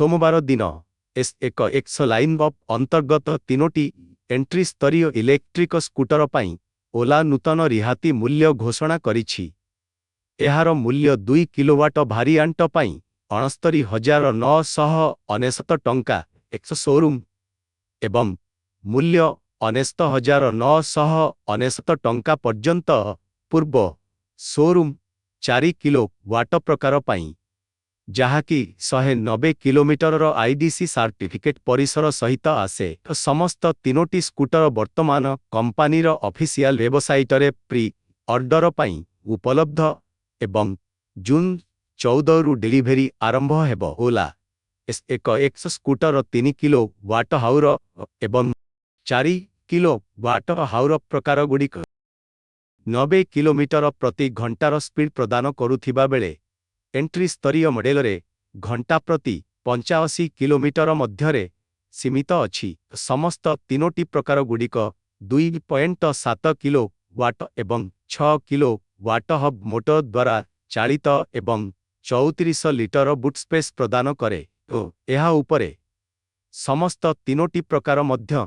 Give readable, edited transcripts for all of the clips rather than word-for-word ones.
सोमवार दिन S1 line up अंतर्गत 3टी एंट्री स्तरीय इलेक्ट्रिक स्कूटर पाई ओला नूतन रिहाती मूल्य घोषणा करिछि। एहार मूल्य 2 किलोवाट भारियांट पाई 69,999 टंका एक्स शोरूम एवं मूल्य 69,999 टंका पर्यंत पूर्व शोरूम 4 किलोवाट प्रकार पाई जहाँकि 190 किलोमीटर आईडीसी सर्टिफिकेट परिसर सहित आसे। समस्त 3टी स्कूटर वर्तमान कंपानीर ऑफिशियल वेबसाइट रे प्री ऑर्डर पाई उपलब्ध एवं जून 14 रु डिलीवरी आरंभ हेबो। ओला S1 स्कूटर 3 किलोवाट हाउर एवं 4 किलोवाट हाउर प्रकार गुड़िक 90 किलोमीटर प्रति घंटार स्पीड प्रदान करुथिबा बेले एंट्री स्तरीय मॉडल रे घंटा प्रति 85 किलोमीटर मध्यरे सीमित अछि। समस्त 3टी प्रकार गुड़िक 2.7 किलोवाट एवं 6 किलोवाट हब मोटर द्वारा चालित एवं 34 लिटर बूट स्पेस प्रदान करे ओ एहा उपरे समस्त 3टी प्रकार मध्य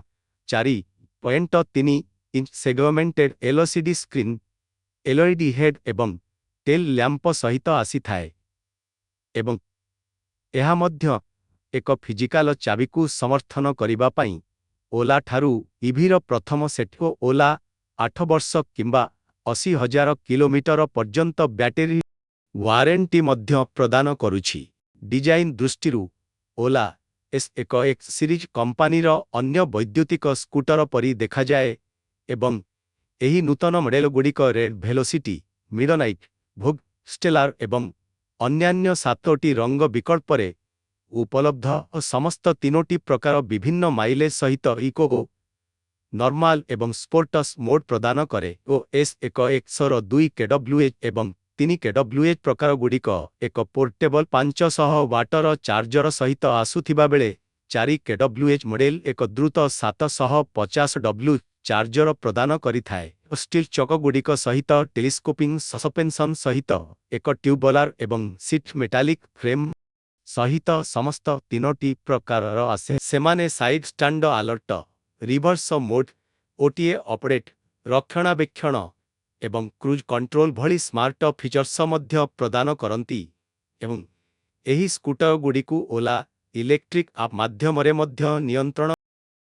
4.3 inch segmented LCD screen LED head एवं टेल लैंप सहित आसी थाए एवं एहा मध्य एक फिजिकल चाबी को समर्थन करिबा पाई ओला ठारू ईवीर प्रथम सेट को ओला 8 वर्ष किंबा 80,000 किलोमीटर पर्यंत बैटरी वारंटी मध्य प्रदान करुछि। डिजाइन दृष्टिरु ओला S1 सीरीज कंपानीर अन्य वैद्युतिक स्कूटर परी देखा जाए एवं एही नूतन मॉडल गुड़िक रेड वेलोसिटी, मिडनाइट, भोग, स्टेलार एवं अन्यान्य 7टी रंग विकल्प रे उपलब्ध और समस्त 3टी प्रकार विभिन्न माइलेज सहित इको, नॉर्मल एवं स्पोर्ट्स मोड प्रदान करे ओ S1 2 kWh एवं 3 kWh प्रकार गुड़िक एक पोर्टेबल 500 वाटर चार्जर सहित आसुथिबा बेले 4 kWh मॉडल एक द्रुत 750W चार्जर प्रदान करिथाए। स्टील चक गुड़िक सहित टेलीस्कोपिंग सस्पेंशन सहित एक ट्यूबुलर एवं सीट मेटालिक फ्रेम सहित समस्त 3टी प्रकार आसे। सेमाने side stand alert, reverse mode, OTA update, रक्षणाबेक्षण एवं क्रूज कंट्रोल भली स्मार्ट फीचर्स मध्य प्रदान करंती एवं एही स्कूटर गुड़िकु ओला इलेक्ट्रिक आप माध्यम रे मध्य नियंत्रण